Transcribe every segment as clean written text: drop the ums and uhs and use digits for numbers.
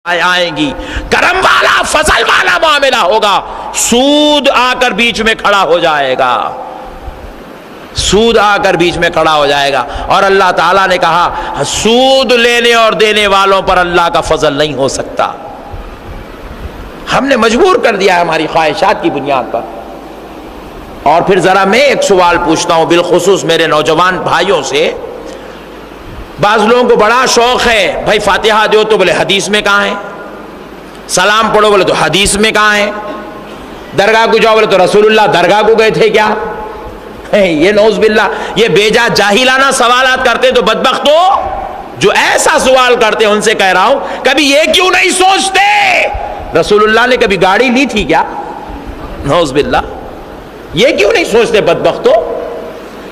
آئیں گی، کرم والا فضل والا معاملہ ہوگا، سود آ کر بیچ میں کھڑا ہو جائے گا، سود آ کر بیچ میں کھڑا ہو جائے گا۔ اور اللہ تعالیٰ نے کہا سود لینے اور دینے والوں پر اللہ کا فضل نہیں ہو سکتا۔ ہم نے مجبور کر دیا ہے ہماری خواہشات کی بنیاد پر۔ اور پھر ذرا میں ایک سوال پوچھتا ہوں بالخصوص میرے نوجوان بھائیوں سے، بعض لوگوں کو بڑا شوق ہے بھائی فاتحہ دو تو بولے حدیث میں کہاں ہے، سلام پڑھو بولے تو حدیث میں کہاں ہے، درگاہ کو جاؤ بولے تو رسول اللہ درگاہ کو گئے تھے کیا؟ یہ نعوذ باللہ یہ بیجا جاہلانہ سوالات کرتے تو بدبختو جو ایسا سوال کرتے ان سے کہہ رہا ہوں کبھی یہ کیوں نہیں سوچتے رسول اللہ نے کبھی گاڑی لی تھی کیا؟ نعوذ باللہ یہ کیوں نہیں سوچتے بدبختو؟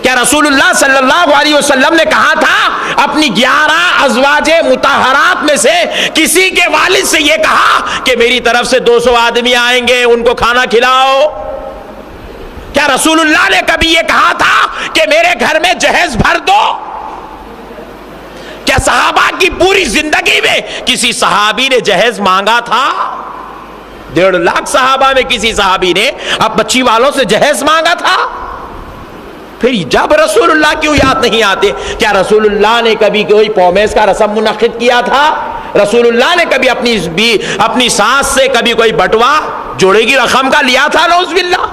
کیا رسول اللہ صلی اللہ علیہ وسلم نے کہا تھا اپنی 11 ازواج مطہرات میں سے کسی کے والد سے یہ کہا کہ میری طرف سے 200 آدمی آئیں گے ان کو کھانا کھلاؤ؟ کیا رسول اللہ نے کبھی یہ کہا تھا کہ میرے گھر میں جہیز بھر دو؟ کیا صحابہ کی پوری زندگی میں کسی صحابی نے جہیز مانگا تھا؟ 1.5 لاکھ صحابہ میں کسی صحابی نے اب بچی والوں سے جہیز مانگا تھا؟ پھر جب رسول اللہ کیوں یاد نہیں آتے؟ کیا رسول اللہ نے کبھی کوئی پومیز کا رسم منعقد کیا تھا؟ رسول اللہ نے کبھی اپنی ساس سے کبھی کوئی بٹوا جوڑے کی رقم کا لیا تھا؟ نعوذ باللہ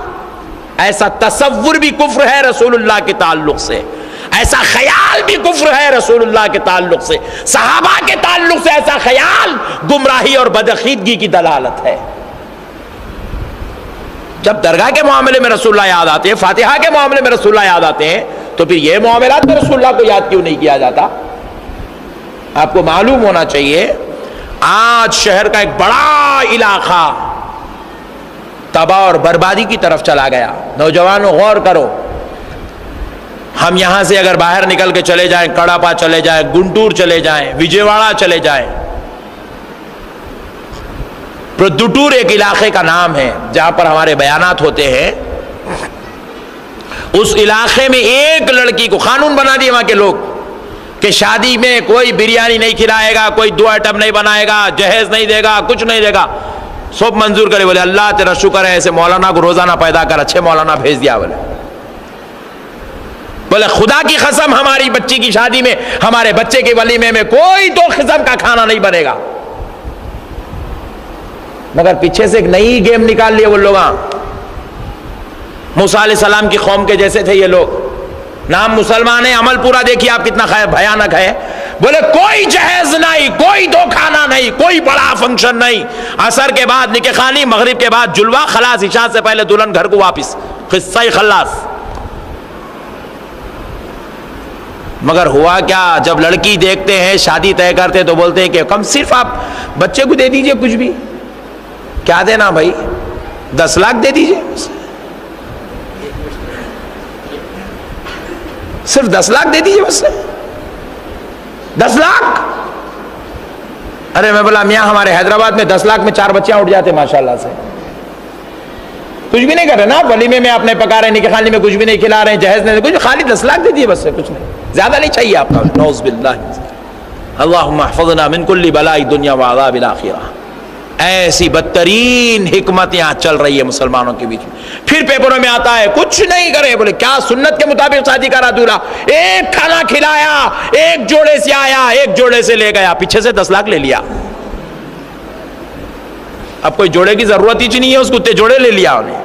ایسا تصور بھی کفر ہے رسول اللہ کے تعلق سے، ایسا خیال بھی کفر ہے رسول اللہ کے تعلق سے، صحابہ کے تعلق سے ایسا خیال گمراہی اور بدعقیدگی کی دلالت ہے۔ جب درگاہ کے معاملے میں رسول اللہ یاد آتے ہیں، فاتحہ کے معاملے میں رسول اللہ یاد آتے ہیں، تو پھر یہ معاملات میں رسول اللہ کو یاد کیوں نہیں کیا جاتا؟ آپ کو معلوم ہونا چاہیے آج شہر کا ایک بڑا علاقہ تباہ اور بربادی کی طرف چلا گیا۔ نوجوانوں غور کرو، ہم یہاں سے اگر باہر نکل کے چلے جائیں، کڑاپا چلے جائیں، گنٹور چلے جائیں، وجےواڑا چلے جائیں، پردوٹور ایک علاقے کا نام ہے جہاں پر ہمارے بیانات ہوتے ہیں، اس علاقے میں ایک لڑکی کو قانون بنا دیے وہاں کے لوگ کہ شادی میں کوئی بریانی نہیں کھلائے گا، کوئی 2 آئٹم نہیں بنائے گا، جہیز نہیں دے گا، کچھ نہیں دے گا، سب منظور کرے۔ بولے اللہ تیرا شکر ہے ایسے مولانا کو روزانہ پیدا کر، اچھے مولانا بھیج دیا۔ بولے خدا کی قسم ہماری بچی کی شادی میں، ہمارے بچے کے ولیمے میں کوئی 2 قسم کا کھانا نہیں بنے گا۔ مگر پیچھے سے ایک نئی گیم نکال لیے وہ لوگ، موسیٰ علیہ السلام کی قوم کے جیسے تھے یہ لوگ، نام مسلمان ہے، عمل پورا دیکھیے آپ کتنا بھیانک ہے۔ بولے کوئی جہیز نہیں، کوئی 2 کھانا نہیں، کوئی بڑا فنکشن نہیں، عصر کے بعد نکاح خوانی، مغرب کے بعد جلوہ، خلاص، عشاء سے پہلے دلہن گھر کو واپس، قصہ ہی خلاص۔ مگر ہوا کیا، جب لڑکی دیکھتے ہیں شادی طے کرتے تو بولتے ہیں کہ کم صرف آپ بچے کو دے دیجئے کچھ بھی۔ کیا دینا بھائی؟ 10 لاکھ دے دیجئے، صرف 10 لاکھ دے دیجئے بس، 10 لاکھ۔ ارے میں بولا میاں ہمارے حیدرآباد میں 10 لاکھ میں 4 بچیاں اٹھ جاتے ماشاءاللہ سے، کچھ بھی نہیں کر رہے نا، ولیمے میں اپنے پکا رہے ہیں، نکاح خوانی میں کچھ بھی نہیں کھلا رہے ہیں، جہیز نہیں، کچھ خالی 10 لاکھ دے دیے بس، کچھ نہیں، زیادہ نہیں چاہیے آپ کا۔ نعوذ باللہ، اللہم احفظنا من کل بلاء الدنیا وعذاب الآخرہ۔ ایسی بدترین حکمت یہاں چل رہی ہے مسلمانوں کے بیچ میں۔ پھر پیپروں میں آتا ہے کچھ نہیں کرے، بولے کیا سنت کے مطابق شادی کرا دولہا، ایک کھانا کھلایا، ایک جوڑے سے آیا، ایک جوڑے سے لے گیا، پیچھے سے 10 لاکھ لے لیا۔ اب کوئی جوڑے کی ضرورت ہی نہیں ہے، اس کو اتنے جوڑے لے لیا انہیں۔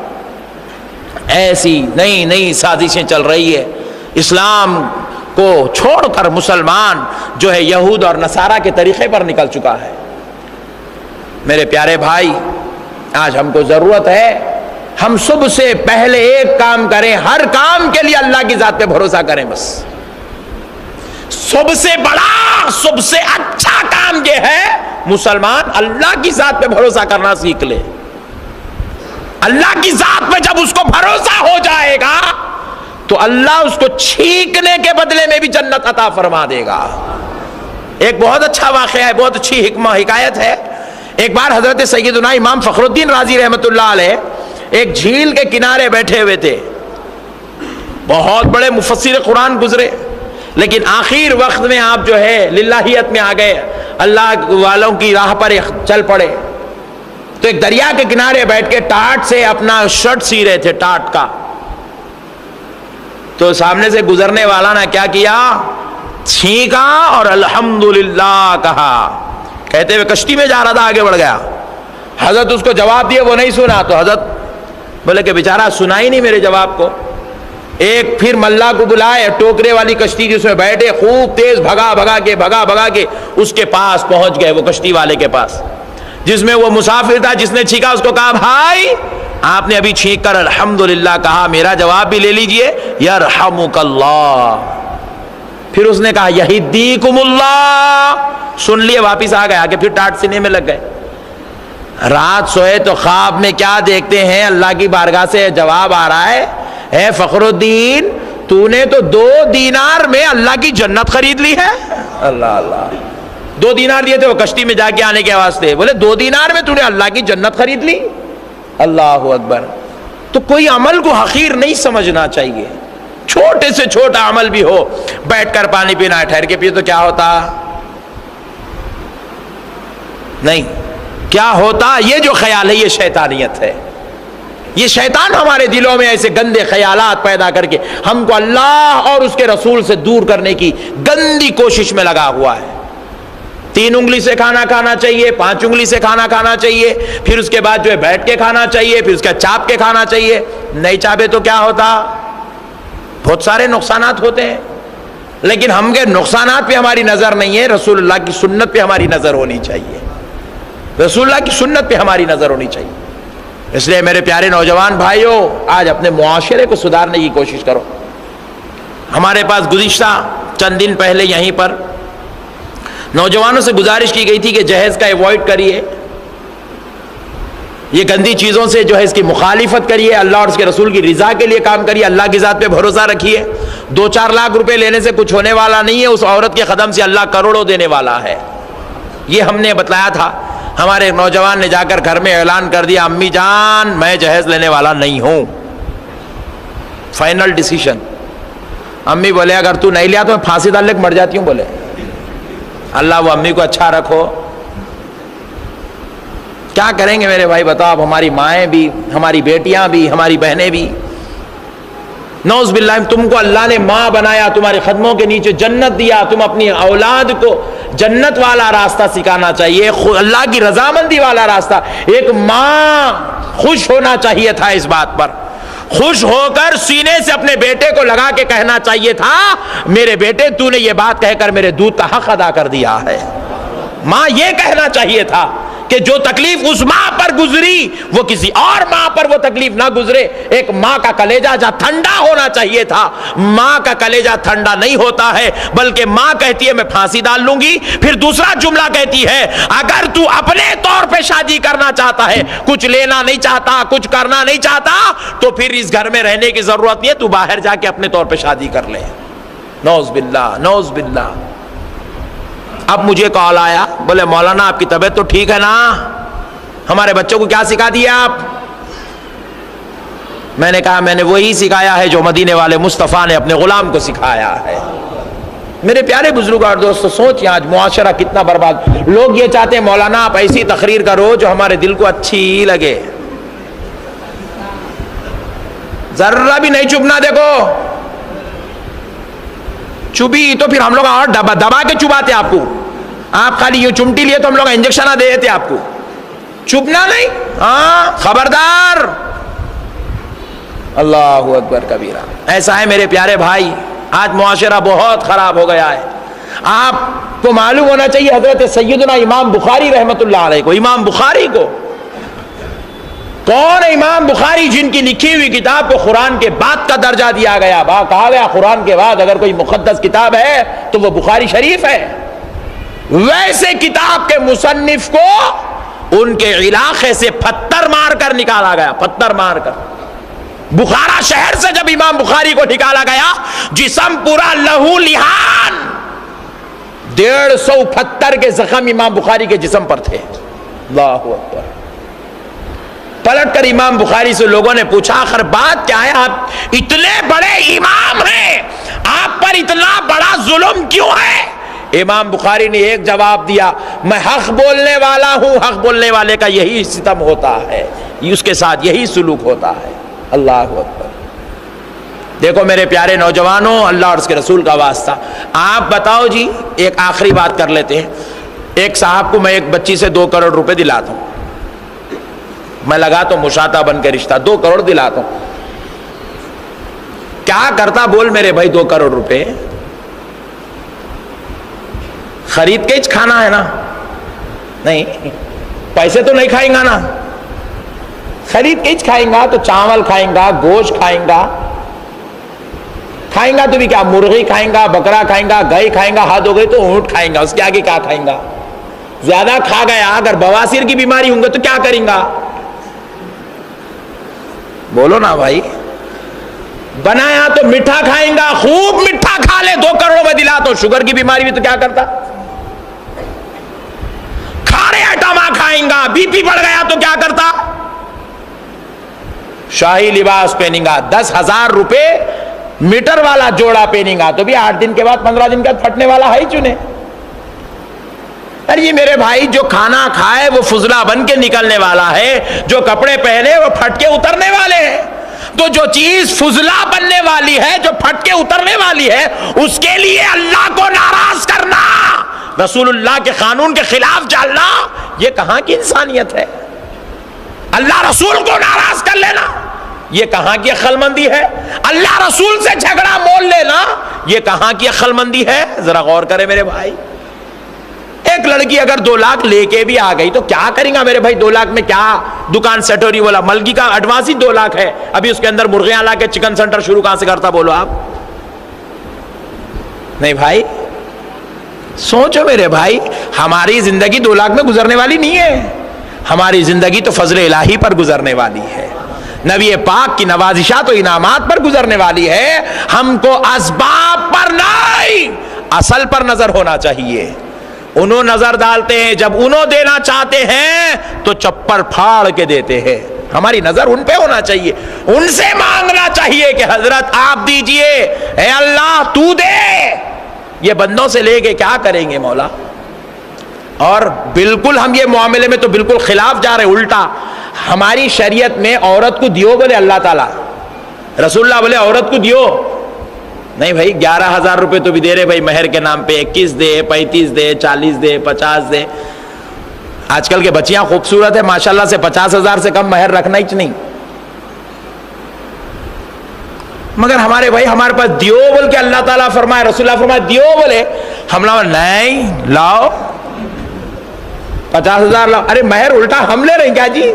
ایسی نئی نئی سازشیں چل رہی ہے۔ اسلام کو چھوڑ کر مسلمان جو ہے یہود اور نصارہ کے طریقے پر نکل چکا ہے۔ میرے پیارے بھائی، آج ہم کو ضرورت ہے ہم صبح سے پہلے ایک کام کریں، ہر کام کے لیے اللہ کی ذات پہ بھروسہ کریں۔ بس سب سے بڑا، سب سے اچھا کام یہ ہے مسلمان اللہ کی ذات پہ بھروسہ کرنا سیکھ لے۔ اللہ کی ذات پہ جب اس کو بھروسہ ہو جائے گا تو اللہ اس کو چھینکنے کے بدلے میں بھی جنت عطا فرما دے گا۔ ایک بہت اچھا واقعہ ہے، بہت اچھی حکایت ہے۔ ایک بار حضرت سیدنا امام فخر الدین رازی رحمۃ اللہ علیہ ایک جھیل کے کنارے بیٹھے ہوئے تھے، بہت بڑے مفسر قرآن گزرے، لیکن آخر وقت میں آپ جو ہے للہیت میں آ گئے، اللہ والوں کی راہ پر چل پڑے تو ایک دریا کے کنارے بیٹھ کے ٹاٹ سے اپنا شرٹ سی رہے تھے، ٹاٹ کا. تو سامنے سے گزرنے والا نے کیا کیا؟ چھینکا اور الحمدللہ کہا. کہتے ہوئے کشتی میں جا رہا تھا، آگے بڑھ گیا. حضرت اس کو جواب دیے، وہ نہیں سنا. تو حضرت بولے کہ بیچارہ سنا ہی نہیں میرے جواب کو. ایک پھر ملا کو بلائے، ٹوکرے والی کشتی جس میں بیٹھے، خوب تیز بھگا کے اس کے پاس پہنچ گئے، وہ کشتی والے کے پاس جس میں وہ مسافر تھا جس نے چھینکا. اس کو کہا بھائی آپ نے ابھی چھینک کر الحمدللہ کہا، میرا جواب بھی لے لیجئے، یرحمک اللہ. پھر اس نے کہا یہدیکم اللہ، سن لیے، واپس آ گیا، کہ پھر ٹاٹ سینے میں لگ گئے. رات سوئے تو خواب میں کیا دیکھتے ہیں؟ اللہ کی بارگاہ سے جواب آ رہا ہے، اے فخر الدین تو نے تو 2 دینار میں اللہ کی جنت خرید لی ہے. اللہ اللہ، 2 دینار دیے تھے وہ کشتی میں جا کے آنے کے واسطے. بولے 2 دینار میں تو نے اللہ کی جنت خرید لی. اللہ اکبر. تو کوئی عمل کو حقیر نہیں سمجھنا چاہیے، چھوٹے سے چھوٹا عمل بھی ہو. بیٹھ کر پانی پینا ہے، ٹھہر کے پیے تو کیا ہوتا؟ نہیں، کیا ہوتا؟ یہ جو خیال ہے یہ شیطانیت ہے. یہ شیطان ہمارے دلوں میں ایسے گندے خیالات پیدا کر کے ہم کو اللہ اور اس کے رسول سے دور کرنے کی گندی کوشش میں لگا ہوا ہے. 3 انگلی سے کھانا کھانا چاہیے، 5 انگلی سے کھانا کھانا چاہیے، پھر اس کے بعد جو ہے بیٹھ کے کھانا چاہیے، پھر اس کا چاپ کے کھانا چاہیے. نہیں چاپے تو کیا ہوتا؟ بہت سارے نقصانات ہوتے ہیں. لیکن ہم کے نقصانات پہ ہماری نظر نہیں ہے، رسول اللہ کی سنت پہ ہماری نظر ہونی چاہیے. رسول اللہ کی سنت پہ ہماری نظر ہونی چاہیے. اس لیے میرے پیارے نوجوان بھائیوں، آج اپنے معاشرے کو سدھارنے کی کوشش کرو. ہمارے پاس گزشتہ چند دن پہلے یہیں پر نوجوانوں سے گزارش کی گئی تھی کہ جہیز کا ایوائڈ کریے، یہ گندی چیزوں سے جو ہے اس کی مخالفت کریے، اللہ اور اس کے رسول کی رضا کے لیے کام کریے، اللہ کی ذات پہ بھروسہ رکھیے. 2-4 لاکھ روپے لینے سے کچھ ہونے والا نہیں ہے، اس عورت کے قدم سے اللہ کروڑوں دینے والا ہے. یہ ہم نے بتلایا تھا. ہمارے ایک نوجوان نے جا کر گھر میں اعلان کر دیا، امی جان میں جہیز لینے والا نہیں ہوں. Final decision. امی بولے اگر تو نہیں لیا تو میں پھانسی ڈال لے کے مر جاتی ہوں. بولے اللہ وہ امی کو اچھا رکھو. کیا کریں گے میرے بھائی بتاؤ؟ اب ہماری مائیں بھی، ہماری بیٹیاں بھی، ہماری بہنیں بھی. نعوذ باللہ، تم کو اللہ نے ماں بنایا، تمہارے قدموں کے نیچے جنت دیا، تم اپنی اولاد کو جنت والا راستہ سکھانا چاہیے، اللہ کی رضامندی والا راستہ. ایک ماں خوش ہونا چاہیے تھا اس بات پر، خوش ہو کر سینے سے اپنے بیٹے کو لگا کے کہنا چاہیے تھا میرے بیٹے تو نے یہ بات کہہ کر میرے دودھ کا حق ادا کر دیا ہے. ماں یہ کہنا چاہیے تھا کہ جو تکلیف اس ماں پر گزری وہ کسی اور ماں پر وہ تکلیف نہ گزرے. ایک ماں کا کلیجہ جا ٹھنڈا ہونا چاہیے تھا. ماں کا کلیجہ ٹھنڈا نہیں ہوتا ہے، بلکہ ماں کہتی ہے میں پھانسی ڈال لوں گی. پھر دوسرا جملہ کہتی ہے اگر تو اپنے طور پہ شادی کرنا چاہتا ہے، کچھ لینا نہیں چاہتا، کچھ کرنا نہیں چاہتا، تو پھر اس گھر میں رہنے کی ضرورت نہیں ہے، تو باہر جا کے اپنے طور پہ شادی کر لے. نعوذ باللہ، نعوذ باللہ. اب مجھے کال آیا، بولے مولانا آپ کی طبیعت تو ٹھیک ہے نا؟ ہمارے بچوں کو کیا سکھا دیا آپ؟ میں نے کہا میں نے وہی سکھایا ہے جو مدینے والے مصطفیٰ نے اپنے غلام کو سکھایا ہے. میرے پیارے بزرگ اور دوستو، سوچیں آج معاشرہ کتنا برباد. لوگ یہ چاہتے ہیں مولانا آپ ایسی تقریر کرو جو ہمارے دل کو اچھی لگے. ذرا بھی نہیں چبنا. دیکھو چبی تو پھر ہم لوگ اور دبا کے چباتے آپ کو. آپ خالی یہ چمٹی لیے تو ہم لوگ انجیکشن دے دیتے آپ کو. چبنا نہیں. ہاں خبردار. اللہ اکبر کبیرہ. ایسا ہے میرے پیارے بھائی، آج معاشرہ بہت خراب ہو گیا ہے. آپ کو معلوم ہونا چاہیے حضرت سیدنا امام بخاری رحمت اللہ علیہ کو، امام بخاری کو، کون ہے امام بخاری جن کی لکھی ہوئی کتاب کو قرآن کے بعد کا درجہ دیا گیا. کہا گیا قرآن کے بعد اگر کوئی مقدس کتاب ہے تو وہ بخاری شریف ہے. ویسے کتاب کے مصنف کو ان کے علاقے سے پتھر مار کر نکالا گیا، پتھر مار کر. بخارا شہر سے جب امام بخاری کو نکالا گیا، جسم پورا لہو لہان، 150 پتھر کے زخم امام بخاری کے جسم پر تھے. اللہ اکبر. پلٹ کر امام بخاری سے لوگوں نے پوچھا آخر بات کیا ہے؟ آپ اتنے بڑے امام ہیں، آپ پر اتنا بڑا ظلم کیوں ہے؟ امام بخاری نے ایک جواب دیا، میں حق بولنے والا ہوں، حق بولنے والے کا یہی ستم ہوتا ہے، اس کے ساتھ یہی سلوک ہوتا ہے۔ اللہ اکبر۔ دیکھو میرے پیارے نوجوانوں، اللہ اور اس کے رسول کا واسطہ، آپ بتاؤ جی، ایک آخری بات کر لیتے ہیں۔ ایک صاحب کو میں ایک بچی سے 2 کروڑ روپے دلاتا ہوں، میں لگاتا ہوں مشاطہ بن کے رشتہ، 2 کروڑ دلاتا ہوں، کیا کرتا بول میرے بھائی؟ 2 کروڑ روپے خرید کے ہی کھانا ہے نا؟ نہیں، پیسے تو نہیں کھائیں گا نا، خرید کے ہی کھائیں گا، تو چاول کھائیں گا، گوشت کھائیں گا، کھائیں گا تو بھی کیا، مرغی کھائیں گا، بکرا کھائیں گا، گائے کھائیں گا، حد ہو گئی تو اونٹ کھائیں گا، اس کے آگے کیا کھائیں گا؟ زیادہ کھا گیا، اگر بواسیر کی بیماری ہوں گے تو کیا کریں گا؟ بولو نا بھائی۔ بنایا تو میٹھا کھائیں گا، خوب میٹھا کھا لے، 2 کروڑ میں دلا تو شوگر کی بیماری بھی تو کیا کرتا؟ کھارے آئٹم کھائیں گا، بی پی بڑھ گیا تو کیا کرتا؟ شاہی لباس پہنیں گا، 10,000 روپے میٹر والا جوڑا پہنیں گا تو بھی 8 دن کے بعد 15 دن کے بعد پھٹنے والا ہے ہی چنے۔ ارے یہ میرے بھائی جو کھانا کھائے وہ فضلہ بن کے نکلنے والا ہے، جو کپڑے پہنے وہ پھٹ کے اترنے والے ہیں، تو جو چیز فضلہ بننے والی ہے، جو پھٹ کے اترنے والی ہے، اس کے لیے اللہ کو ناراض کرنا، رسول اللہ کے قانون کے خلاف چلنا، یہ کہاں کی انسانیت ہے؟ اللہ رسول کو ناراض کر لینا، یہ کہاں کی عقل مندی ہے؟ اللہ رسول سے جھگڑا مول لینا، یہ کہاں کی عقل مندی ہے؟ ذرا غور کرے میرے بھائی۔ ایک لڑکی اگر 2 لاکھ لے کے بھی آ گئی تو کیا کریں گا میرے بھائی؟ 2 لاکھ میں کیا دکان سیٹ ہو رہی؟ بولا ملگی کا ایڈوانس ہی 2 لاکھ ہے، ابھی اس کے اندر مرغیاں لا کے چکن سینٹر شروع کہاں سے کرتا؟ بولو آپ۔ نہیں بھائی، سوچو میرے بھائی، ہماری زندگی 2 لاکھ میں گزرنے والی نہیں ہے، ہماری زندگی تو فضل الہی پر گزرنے والی ہے، نبی پاک کی نوازشات و انعامات پر گزرنے والی ہے۔ ہم کو اسباب پر نہیں، اصل پر نظر ہونا چاہیے۔ انہوں نظر ڈالتے ہیں، جب انہوں دینا چاہتے ہیں تو چپر پھاڑ کے دیتے ہیں، ہماری نظر ان پہ ہونا چاہیے، ان سے مانگنا چاہیے کہ حضرت آپ دیجئے، اے اللہ تو دے۔ یہ بندوں سے لے کے کیا کریں گے مولا؟ اور بالکل ہم یہ معاملے میں تو بالکل خلاف جا رہے، الٹا ہماری شریعت میں عورت کو دیو بولے اللہ تعالیٰ، رسول اللہ بولے عورت کو دیو نہیں بھائی۔ 11,000 روپے تو بھی دے رہے بھائی مہر کے نام پہ، 21 دے، 35 دے، 40 دے، 50 دے۔ آج کل کے بچیاں خوبصورت ہے ماشاءاللہ سے، 50,000 سے کم مہر رکھنا ہی نہیں، مگر ہمارے بھائی ہمارے پاس دیو بول کے اللہ تعالیٰ فرمائے، رسول اللہ فرمائے دیو بولے، ہم لاؤ نہیں، لاؤ 50,000 لاؤ۔ ارے مہر الٹا ہم لے رہے ہیں کیا جی؟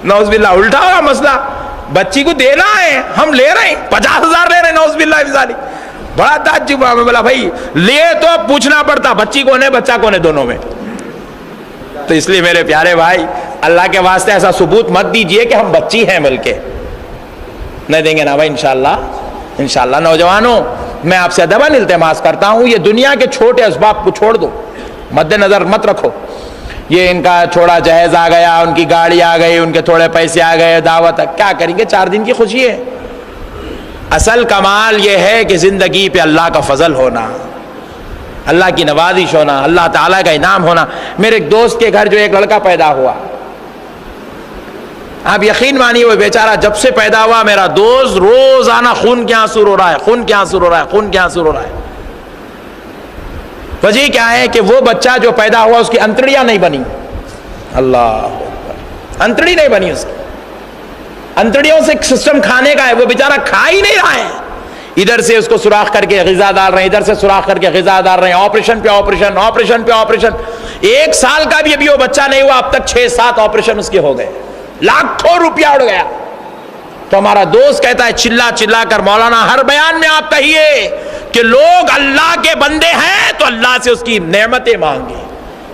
نعوذ باللہ، الٹا ہوا مسئلہ، بچی کو دینا ہے ہم لے رہے ہیں، 50,000 لے رہے ہیں، نعوذ باللہ من ذالک۔ بڑا تعجب ہوا، میں بولا بھائی لیے تو اب پوچھنا پڑتا بچی کون ہے بچہ کون ہے دونوں میں۔ تو اس لیے میرے پیارے بھائی اللہ کے واسطے ایسا ثبوت مت دیجئے کہ ہم بچی ہیں، بلکہ نہیں دیں گے نا بھائی انشاءاللہ۔ انشاءاللہ نوجوانوں میں آپ سے ادباً التماس کرتا ہوں، یہ دنیا کے چھوٹے اسباب کو چھوڑ دو، مد نظر مت رکھو، یہ ان کا چھوڑا جہیز آ گیا، ان کی گاڑی آ گئی، ان کے تھوڑے پیسے آ گئے، دعوت، کیا کریں گے؟ 4 دن کی خوشی ہے۔ اصل کمال یہ ہے کہ زندگی پہ اللہ کا فضل ہونا، اللہ کی نوازش ہونا، اللہ تعالیٰ کا انعام ہونا۔ میرے ایک دوست کے گھر جو ایک لڑکا پیدا ہوا، آپ یقین مانیے وہ بیچارہ جب سے پیدا ہوا میرا دوست روزانہ خون کے آنسو رو رہا ہے، خون کے آنسو رو رہا ہے، خون کے آنسو رو رہا ہے۔ وجہ کیا ہے کہ وہ بچہ جو پیدا ہوا اس کی انتڑیاں نہیں بنی، اللہ انتڑی نہیں بنی، اس کی انتڑیوں سے سسٹم کھانے کا ہے، وہ بیچارہ کھا ہی نہیں رہا ہے، ادھر سے اس کو سوراخ کر کے غذا ڈال رہے ہیں، ادھر سے سوراخ کر کے غذا ڈال رہے ہیں، آپریشن پہ آپریشن، آپریشن پہ آپریشن۔ 1 سال کا بھی ابھی وہ بچہ نہیں ہوا، اب تک 6-7 آپریشن اس کے ہو گئے، لاکھوں روپیہ اڑ گیا۔ تو ہمارا دوست کہتا ہے چلا چلا کر، مولانا ہر بیان میں آپ کہیے کہ لوگ اللہ کے بندے ہیں تو اللہ سے اس کی نعمتیں مانگے،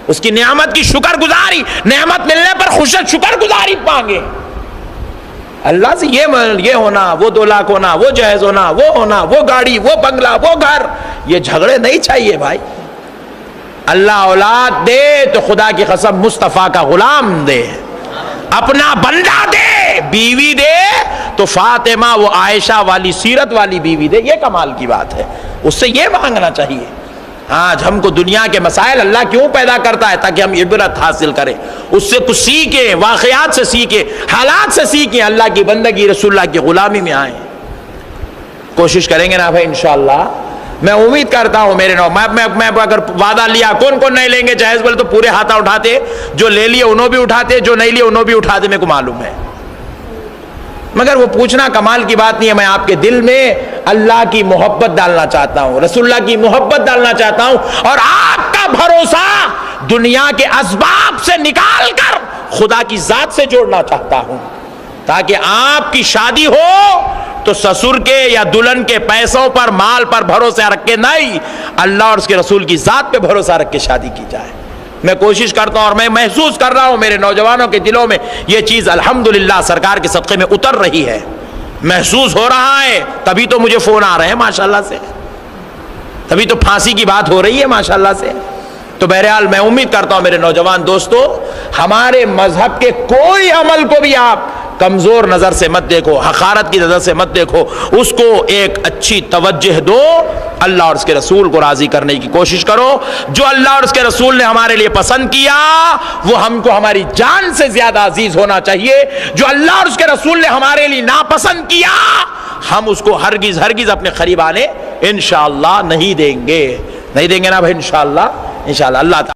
اس کی نعمت کی شکر گزاری، نعمت ملنے پر شکر گزاری مانگے۔ اللہ سے یہ ہونا، وہ 2 لاکھ ہونا، وہ جہیز ہونا، وہ گاڑی، وہ بنگلہ، وہ گھر، یہ جھگڑے نہیں چاہیے بھائی۔ اللہ اولاد دے تو خدا کی قسم مصطفیٰ کا غلام دے، اپنا بندہ دے، بیوی دے تو فاطمہ وہ عائشہ والی سیرت والی بیوی دے، یہ کمال کی بات ہے، اس سے یہ مانگنا چاہیے۔ آج ہم کو دنیا کے مسائل اللہ کیوں پیدا کرتا ہے؟ تاکہ ہم عبرت حاصل کریں، اس سے کچھ سیکھیں، واقعات سے سیکھیں، حالات سے سیکھیں، اللہ کی بندگی، رسول اللہ کی غلامی میں آئیں۔ کوشش کریں گے نا بھائی انشاءاللہ؟ میں امید کرتا ہوں میرے نو میں اگر وعدہ لیا، کون کون نہیں لیں گے جہیز بولے تو پورے ہاتھا اٹھاتے، جو لے لیے انہوں بھی اٹھاتے، جو نہیں لیے انہوں بھی اٹھاتے، میرے کو معلوم ہے۔ مگر وہ پوچھنا کمال کی بات نہیں ہے، میں آپ کے دل میں اللہ کی محبت ڈالنا چاہتا ہوں، رسول اللہ کی محبت ڈالنا چاہتا ہوں، اور آپ کا بھروسہ دنیا کے اسباب سے نکال کر خدا کی ذات سے جوڑنا چاہتا ہوں، تاکہ آپ کی شادی ہو تو سسر کے یا دلہن کے پیسوں پر، مال پر بھروسہ رکھ کے نہیں، اللہ اور اس کے رسول کی ذات پہ بھروسہ رکھ کے شادی کی جائے۔ میں کوشش کرتا ہوں اور میں محسوس کر رہا ہوں میرے نوجوانوں کے دلوں میں یہ چیز الحمدللہ سرکار کے صدقے میں اتر رہی ہے، محسوس ہو رہا ہے، تبھی تو مجھے فون آ رہے ہیں ماشاءاللہ سے، تبھی تو پھانسی کی بات ہو رہی ہے ماشاءاللہ سے۔ تو بہرحال میں امید کرتا ہوں میرے نوجوان دوستو، ہمارے مذہب کے کوئی عمل کو بھی آپ کمزور نظر سے مت دیکھو، حقارت کی نظر سے مت دیکھو، اس کو ایک اچھی توجہ دو، اللہ اور اس کے رسول کو راضی کرنے کی کوشش کرو۔ جو اللہ اور اس کے رسول نے ہمارے لیے پسند کیا وہ ہم کو ہماری جان سے زیادہ عزیز ہونا چاہیے، جو اللہ اور اس کے رسول نے ہمارے لیے ناپسند کیا ہم اس کو ہرگز ہرگز اپنے قریب آنے انشاءاللہ نہیں دیں گے نا بھائی انشاءاللہ اللہ تعالی